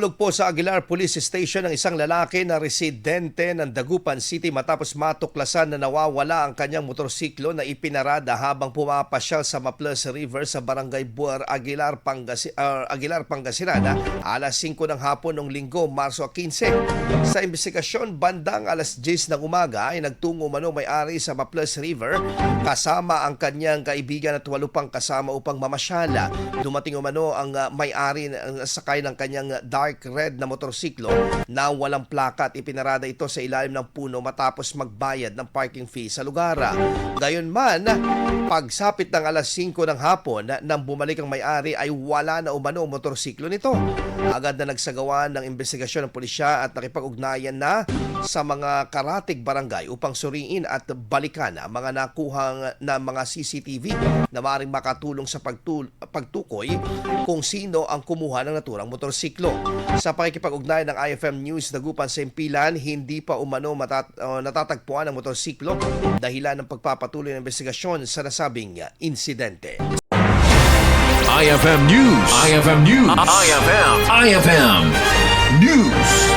Tulog po sa Aguilar Police Station ang isang lalaki na residente ng Dagupan City matapos matuklasan na nawawala ang kanyang motorsiklo na ipinarada habang pumapasyal sa Maples River sa Barangay Buar, Aguilar, Pangasinan alas 5 ng hapon ng Linggo, Marso 15. Sa investigasyon, bandang alas 10 ng umaga ay nagtungo umano may-ari sa Maples River kasama ang kanyang kaibigan at 8 pang kasama upang mamasyala. Dumating umano ang may-ari sakay ng kanyang dark red na motorsiklo na walang plaka at ipinarada ito sa ilalim ng puno matapos magbayad ng parking fee sa lugar. Gayunman, pagsapit ng alas 5 ng hapon nang bumalik ang may-ari ay wala na umano ang motorsiklo nito. Agad na nagsagawa ng investigasyon ng pulisya at nakipag-ugnayan na sa mga karatig barangay upang suriin at balikan ang mga nakuhang na mga CCTV na maaaring makatulong sa pagtukoy kung sino ang kumuha ng naturang motorsiklo. Sa pakikipag-ugnay ng IFM News Dagupan sa Impilan, hindi pa umano natatagpuan ang motorsiklo dahilan ng pagpapatuloy ng investigasyon sa nasabing insidente. IFM News. IFM News. IFM News.